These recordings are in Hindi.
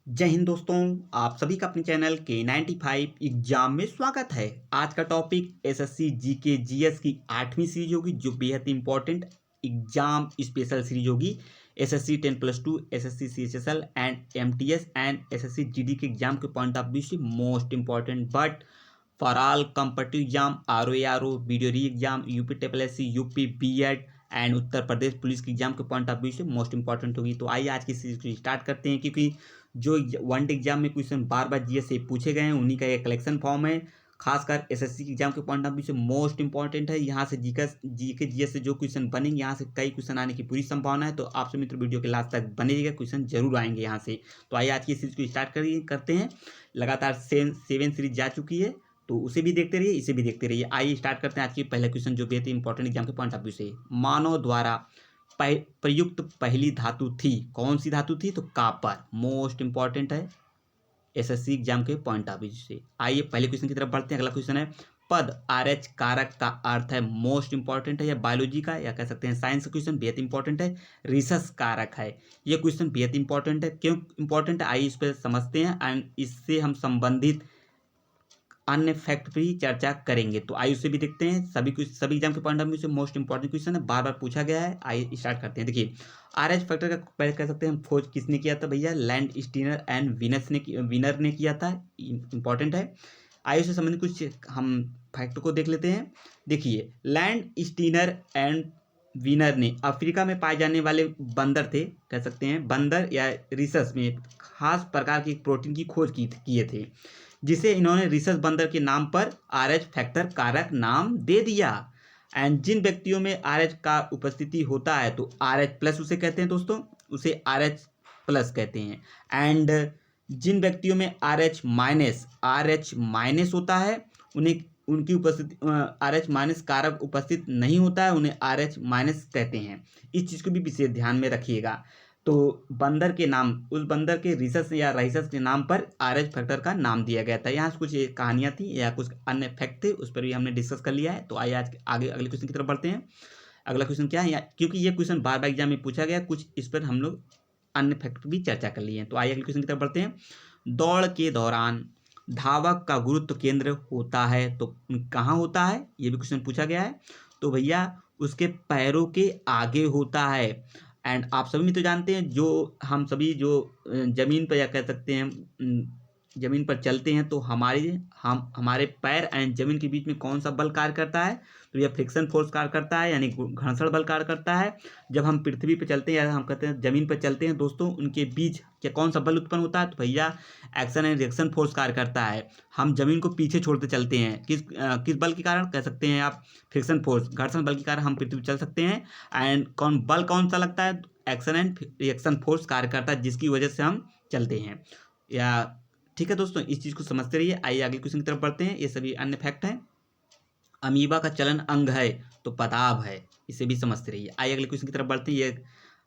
जय हिंद दोस्तों। आप सभी का अपने चैनल K95 एग्जाम में स्वागत है। आज का टॉपिक एसएससी जीके जीएस की 8वीं सीरीज होगी जो बेहद इंपॉर्टेंट एग्जाम स्पेशल सीरीज होगी। SSC 10+2 SSC CHSL and MTS and SSC GD के एग्जाम के पॉइंट ऑफ व्यू से most important but for all competitive exam RO VDO re exam UP TSPSC UP BEd and Uttar Pradesh police के एग्जाम के पॉइंट ऑफ व्यू से मोस्ट इंपॉर्टेंट होगी। तो आइए आज की सीरीज को स्टार्ट करते हैं, क्योंकि जो वन एग्जाम में क्वेश्चन बार बार जीएस से पूछे गए हैं उन्हीं का ये कलेक्शन फॉर्म है। खासकर एसएससी के एग्जाम के पॉइंट ऑफ व्यू से मोस्ट इंपॉर्टेंट है। यहाँ से जीके जीएस से जो क्वेश्चन बनेंगे, यहाँ से कई क्वेश्चन आने की पूरी संभावना है। तो आपसे मित्र वीडियो के लास्ट तक बनेगा, क्वेश्चन जरूर आएंगे यहाँ से। तो आइए आज की सीरीज को स्टार्ट करते हैं। लगातार 7 सीरीज जा चुकी है, तो उसे भी देखते रहिए, इसे भी देखते रहिए। आइए स्टार्ट करते हैं आज की पहला क्वेश्चन जो बेहद इंपॉर्टेंट एग्जाम के पॉइंट ऑफ व्यू से। मानव द्वारा प्रयुक्त पहली धातु थी, कौन सी धातु थी? तो कापर। मोस्ट इंपॉर्टेंट है एसएससी एग्जाम के पॉइंट ऑफ व्यू से। आइए पहले क्वेश्चन की तरफ बढ़ते हैं। अगला क्वेश्चन है पद आरएच कारक का अर्थ है। मोस्ट इंपॉर्टेंट है, या बायोलॉजी का या कह सकते हैं साइंस का क्वेश्चन बेहद इंपॉर्टेंट है। रिसस कारक है, ये क्वेश्चन बेहद इंपॉर्टेंट है। क्यों इंपॉर्टेंट है आइए इस पर समझते हैं एंड इससे हम संबंधित अन्य फैक्ट पर ही चर्चा करेंगे। तो आइए उसे भी देखते हैं। सभी एग्जाम के पॉइंट ऑफ व्यू से मोस्ट इंपॉर्टेंट क्वेश्चन है, बार बार पूछा गया है। आइए स्टार्ट करते हैं। देखिए आरएच फैक्टर का पहले कह सकते हैं हम खोज किसने किया था? भैया लैंड स्टीनर एंड विनर ने किया था। इंपॉर्टेंट है। आइए उससे संबंधित कुछ हम फैक्ट को देख लेते हैं। देखिए लैंड स्टीनर एंड विनर ने अफ्रीका में पाए जाने वाले बंदर थे, कह सकते हैं बंदर या रिसस में खास प्रकार की प्रोटीन की खोज किए थे, जिसे इन्होंने रिसस बंदर के नाम पर आरएच फैक्टर कारक नाम दे दिया। एंड जिन व्यक्तियों में आरएच का उपस्थिति होता है तो आरएच प्लस उसे कहते हैं दोस्तों, उसे आरएच प्लस कहते हैं। एंड जिन व्यक्तियों में आरएच माइनस होता है उन्हें उनकी उपस्थिति आरएच माइनस कारक उपस्थित नहीं होता है, उन्हें आरएच माइनस कहते हैं। इस चीज़ को भी विशेष ध्यान में रखिएगा। तो बंदर के नाम, उस बंदर के रिसस या राइसस के नाम पर आरएच फैक्टर का नाम दिया गया था। यहाँ से कुछ कहानियाँ थी या कुछ अन्य फैक्ट थे, उस पर भी हमने डिस्कस कर लिया है। तो आइए आज आगे अगले क्वेश्चन की तरफ बढ़ते हैं। अगला क्वेश्चन क्या है, क्योंकि ये क्वेश्चन बार बार एग्जाम में पूछा गया, कुछ इस पर हम लोग अन्य फैक्ट पर भी चर्चा कर लिए हैं। तो आइए अगले क्वेश्चन की तरफ बढ़ते हैं। दौड़ के दौरान धावक का गुरुत्व केंद्र होता है, तो कहाँ होता है? ये भी क्वेश्चन पूछा गया है। तो भैया उसके पैरों के आगे होता है। एंड आप सभी भी तो जानते हैं, जो हम सभी जो जमीन पर या कह सकते हैं जमीन पर चलते हैं तो हमारे पैर एंड जमीन के बीच में कौन सा बल कार्य करता है? तो यह फ्रिक्शन फोर्स कार्य करता है, यानी घर्षण बल कार्य करता है। जब हम पृथ्वी पर चलते हैं या हम कहते हैं जमीन पर चलते हैं दोस्तों, उनके बीच क्या कौन सा बल उत्पन्न होता है? तो भैया एक्शन एंड रिएक्शन फोर्स कार्य करता है। हम जमीन को पीछे छोड़ते चलते हैं, किस बल के कारण? कह सकते हैं आप फ्रिक्शन फोर्स, घर्षण बल के कारण हम पृथ्वी पर चल सकते हैं। एंड कौन सा लगता है? एक्शन एंड रिएक्शन फोर्स कार्य करता है, जिसकी वजह से हम चलते हैं। या ठीक है दोस्तों, इस चीज़ को समझते रहिए। आइए अगले क्वेश्चन की तरफ बढ़ते हैं। ये सभी अन्य फैक्ट हैं। अमीबा का चलन अंग है तो पदाब है, इसे भी समझते रहिए। आइए अगले क्वेश्चन की तरफ बढ़ते हैं। ये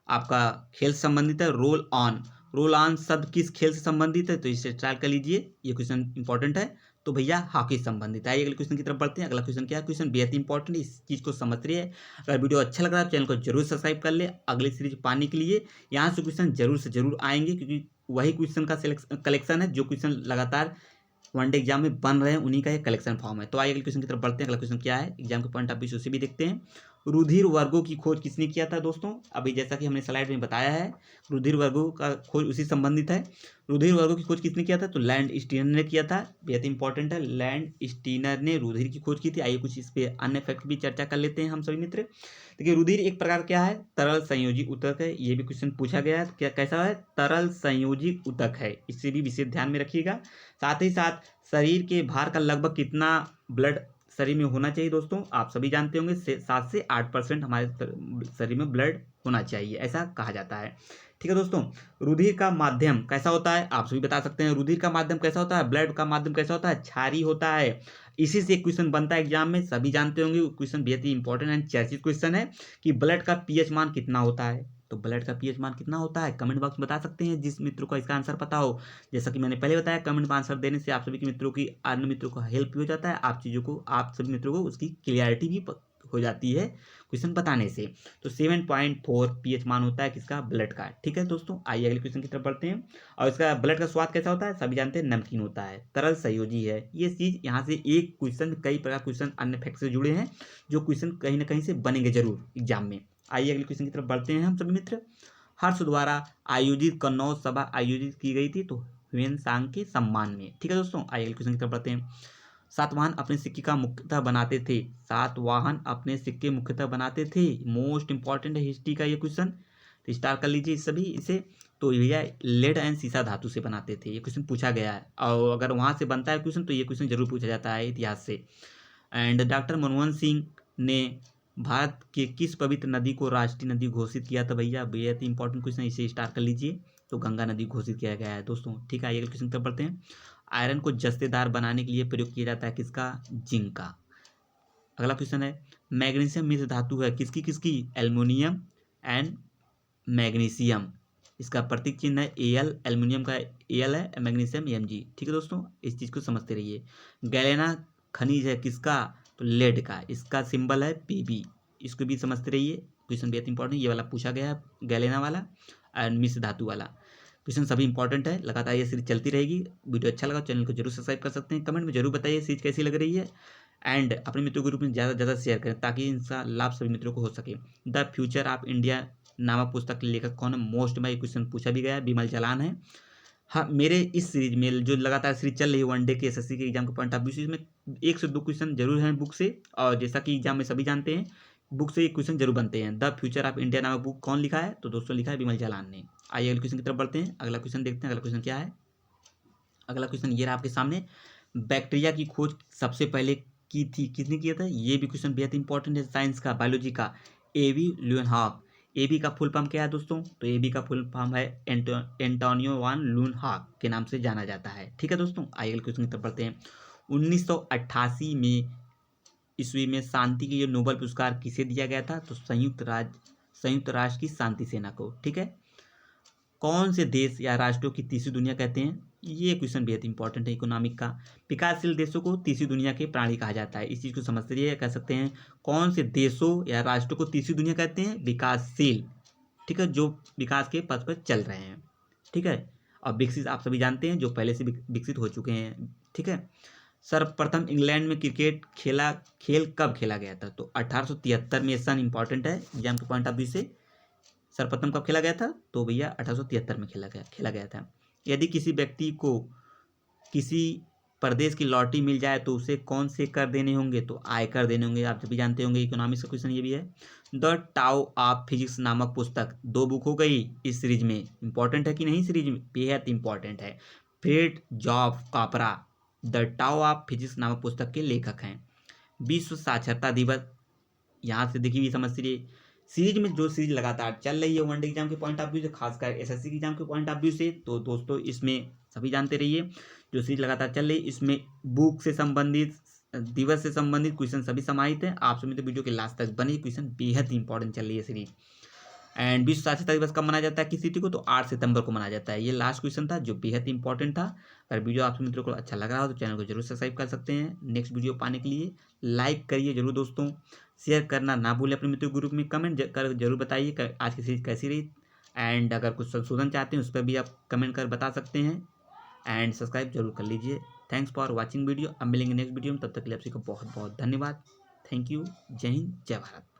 आपका खेल से संबंधित है। रोल ऑन शब्द किस खेल से संबंधित है? तो इसे ट्राई कर लीजिए, ये क्वेश्चन इंपॉर्टेंट है। तो भैया हॉकी संबंधित है। आइए अगले क्वेश्चन की तरफ बढ़ते हैं। अगला क्वेश्चन क्या है? क्वेश्चन बेहद इंपॉर्टेंट है, इस चीज़ को समझ रही है। अगर वीडियो अच्छा लग रहा है तो चैनल को जरूर सब्सक्राइब कर ले अगली सीरीज पाने के लिए। यहाँ से क्वेश्चन जरूर से जरूर आएंगे, क्योंकि वही क्वेश्चन का कलेक्शन है जो क्वेश्चन लगातार वनडे एग्जाम में बन रहे हैं, उन्हीं का ये कलेक्शन फॉर्म है। तो आइए अगले क्वेश्चन की तरफ बढ़ते हैं। अगला क्वेश्चन क्या है? एग्जाम के पॉइंट ऑफ व्यू से उसे भी देखते हैं। रुधिर वर्गों की खोज किसने किया था दोस्तों? अभी जैसा कि हमने स्लाइड में बताया है, रुधिर वर्गों का खोज उसी संबंधित है। रुधिर वर्गों की खोज किसने किया था? तो लैंड स्टीनर ने किया था। बेहद इंपॉर्टेंट है, लैंड स्टीनर ने रुधिर की खोज की थी। आइए कुछ इस पे अन्य फैक्ट भी चर्चा कर लेते हैं हम सभी मित्र। देखिए रुधिर एक प्रकार क्या है? तरल संयोजी ऊतक है। ये भी क्वेश्चन पूछा गया है, क्या कैसा है? तरल संयोजी ऊतक है, इससे भी विशेष ध्यान में रखिएगा। साथ ही साथ शरीर के भार का लगभग कितना ब्लड शरीर में होना चाहिए दोस्तों? आप सभी जानते होंगे 7 से 8% हमारे शरीर में ब्लड होना चाहिए, ऐसा कहा जाता है। ठीक है दोस्तों, रुधिर का माध्यम कैसा होता है? आप सभी बता सकते हैं रुधिर का माध्यम कैसा होता है? ब्लड का माध्यम कैसा होता है? क्षारीय होता है। इसी से एक क्वेश्चन बनता है एग्जाम में, सभी जानते होंगे। क्वेश्चन बेहद ही इंपॉर्टेंट एंड चर्चित क्वेश्चन है कि ब्लड का पीएच मान कितना होता है? तो ब्लड का पीएच मान कितना होता है? कमेंट बॉक्स में बता सकते हैं जिस मित्र को इसका आंसर पता हो। जैसा कि मैंने पहले बताया, कमेंट में आंसर देने से आप सभी के मित्रों की अन्य मित्रों को हेल्प भी हो जाता है, आप सभी मित्रों को उसकी क्लियरिटी भी हो जाती है क्वेश्चन बताने से। तो 7.4 pH मान होता है किसका, ब्लड का। ठीक है दोस्तों, आइए अगले क्वेश्चन की तरफ बढ़ते हैं। और इसका ब्लड का स्वाद कैसा होता है, सभी जानते हैं नमकीन होता है, तरल संयोजी है। ये चीज यहाँ से एक क्वेश्चन, कई प्रकार क्वेश्चन अन्य फैक्ट से जुड़े हैं जो क्वेश्चन कहीं ना कहीं से बनेंगे जरूर एग्जाम में। आइए अगले क्वेश्चन की तरफ बढ़ते हैं हम सभी मित्र। हर्ष द्वारा आयोजित कन्नौज सभा आयोजित की गई थी तो ह्यूएन सांग के सम्मान में। ठीक है दोस्तों, आइए अगले क्वेश्चन की तरफ बढ़ते हैं। सातवाहन अपने सिक्के का मुख्यतः बनाते थे, सातवाहन अपने सिक्के मुख्यतः बनाते थे, मोस्ट इंपॉर्टेंट है हिस्ट्री का ये क्वेश्चन, तो स्टार कर लीजिए सभी इसे। तो भैया लेड एंड सीसा धातु से बनाते थे, ये क्वेश्चन पूछा गया है, और अगर वहां से बनता है क्वेश्चन तो ये क्वेश्चन जरूर पूछा जाता है इतिहास से। एंड डॉक्टर मनमोहन सिंह ने भारत के किस पवित्र नदी को राष्ट्रीय नदी घोषित किया था, भैया बेहद इंपॉर्टेंट क्वेश्चन, इसे स्टार कर लीजिए। तो गंगा नदी घोषित किया गया है दोस्तों। ठीक है, आइए अगले क्वेश्चन पर बढ़ते हैं। आयरन को जस्तेदार बनाने के लिए प्रयोग किया जाता है किसका, जिंक का। अगला क्वेश्चन है, मैग्नीशियम मिश्र धातु है किसकी किसकी, एल्युमिनियम एंड मैग्नीशियम। इसका प्रतीक चिन्ह है एल, एल्युमिनियम का एल है, मैग्नीशियम एमजी। ठीक है दोस्तों, इस चीज को समझते रहिए। गैलेना खनिज है किसका, तो लेड का, इसका सिंबल है पीबी, इसको भी समझते रहिए, क्वेश्चन बहुत इंपॉर्टेंट ये वाला पूछा गया है, गैलेना वाला एंड मिश्र धातु वाला क्वेश्चन सभी इंपॉर्टेंट है। लगातार ये सीरीज चलती रहेगी। वीडियो अच्छा लगा चैनल को जरूर सब्सक्राइब कर सकते हैं, कमेंट में जरूर बताइए सीरीज कैसी लग रही है, एंड अपने मित्रों के ग्रुप में ज़्यादा से ज़्यादा शेयर करें ताकि इनका लाभ सभी मित्रों को हो सके। द फ्यूचर ऑफ इंडिया नामक पुस्तक के लेखक कौन है, मोस्ट में क्वेश्चन पूछा भी गया है, बिमल जालान है। हाँ, मेरे इस सीरीज में जो लगातार सीरीज चल रही है वनडे के एसएससी के एग्जाम के पॉइंट ऑफ व्यू से, इसमें 1 से 2 क्वेश्चन जरूर हैं बुक से, और जैसा कि एग्जाम में सभी जानते हैं बुक से एक क्वेश्चन जरूर बनते हैं। द फ्यूचर ऑफ इंडिया नामक बुक कौन लिखा है, तो दोस्तों लिखा है बिमल जालान ने। आइए अगले क्वेश्चन की तरफ बढ़ते हैं। अगला क्वेश्चन देखते हैं, अगला क्वेश्चन क्या है। अगला क्वेश्चन ये रहा आपके सामने, बैक्टीरिया की खोज सबसे पहले की थी किसने किया था, ये भी क्वेश्चन बेहद इंपॉर्टेंट है साइंस का, बायोलॉजी का। एबी ल्यूएनहॉक। एबी का फुल फॉर्म क्या है दोस्तों, तो एबी का फुल फॉर्म है एंटोनियो वान ल्यूएनहॉक के नाम से जाना जाता है। ठीक है दोस्तों, आइए अगले क्वेश्चन की तरफ बढ़ते हैं। 1988 में ईस्वी में शांति के लिए नोबेल पुरस्कार किसे दिया गया था, तो संयुक्त राष्ट्र की शांति सेना को। ठीक है, कौन से देश या राष्ट्रों की तीसरी दुनिया कहते हैं, ये क्वेश्चन बेहद इंपॉर्टेंट है इकोनॉमिक का। विकासशील देशों को तीसरी दुनिया के प्राणी कहा जाता है, इस चीज को समझते रहिए। कह सकते हैं कौन से देशों या राष्ट्रों को तीसरी दुनिया कहते हैं, विकासशील। ठीक है, जो विकास के पथ पर चल रहे हैं। ठीक है, और विकसित आप सभी जानते हैं जो पहले से विकसित हो चुके हैं। ठीक है, सर्वप्रथम इंग्लैंड में क्रिकेट खेल कब खेला गया था, तो 1873 में। सन इंपॉर्टेंट है एग्जाम के पॉइंट ऑफ व्यू से। सर्वप्रथम कब खेला गया था, तो भैया 1873 में खेला गया था। यदि किसी व्यक्ति को किसी प्रदेश की लॉटरी मिल जाए तो उसे कौन से कर देने होंगे, तो आयकर देने होंगे, आप सभी जानते होंगे। इकोनॉमिक्स का क्वेश्चन ये भी है। द टाउ ऑफ फिजिक्स नामक पुस्तक 2 बुक हो गई इस सीरीज में, इंपॉर्टेंट है कि नहीं, सीरीज में बेहद इंपॉर्टेंट है। Fritjof Capra the Tao of physics नामक पुस्तक के लेखक हैं। विश्व साक्षरता दिवस, यहाँ से देखिए समझ रही सीरीज में जो सीरीज लगातार चल रही है वनडे एग्जाम के पॉइंट ऑफ व्यू से, खासकर एसएससी के एग्जाम के पॉइंट ऑफ व्यू से, तो दोस्तों इसमें सभी जानते रहिए जो सीरीज लगातार चल रही है इसमें बुक से संबंधित, दिवस से संबंधित क्वेश्चन सभी समाहित हैं। आप सभी तो वीडियो के लास्ट तक बने, क्वेश्चन बेहद इंपॉर्टेंट चल रही है सीरीज। एंड विश्व साक्षरता दिवस कब मनाया जाता है किस तिथि को, तो 8 सितंबर को मनाया जाता है। ये लास्ट क्वेश्चन था जो बेहद इंपॉर्टेंट था। अगर वीडियो आप मित्रों को अच्छा लग रहा हो तो चैनल को जरूर सब्सक्राइब कर सकते हैं। नेक्स्ट वीडियो पाने के लिए लाइक करिए जरूर दोस्तों, शेयर करना ना भूलें अपने मित्रों ग्रुप में, कमेंट कर जरूर बताइए आज की सीरीज कैसी रही। एंड अगर कुछ संशोधन चाहते हैं उस पर भी आप कमेंट कर बता सकते हैं, एंड सब्सक्राइब जरूर कर लीजिए। Thanks for watching video. अब मिलेंगे नेक्स्ट वीडियो में, तब तक के लिए आप सभी को बहुत बहुत धन्यवाद। थैंक यू, जय हिंद, जय भारत।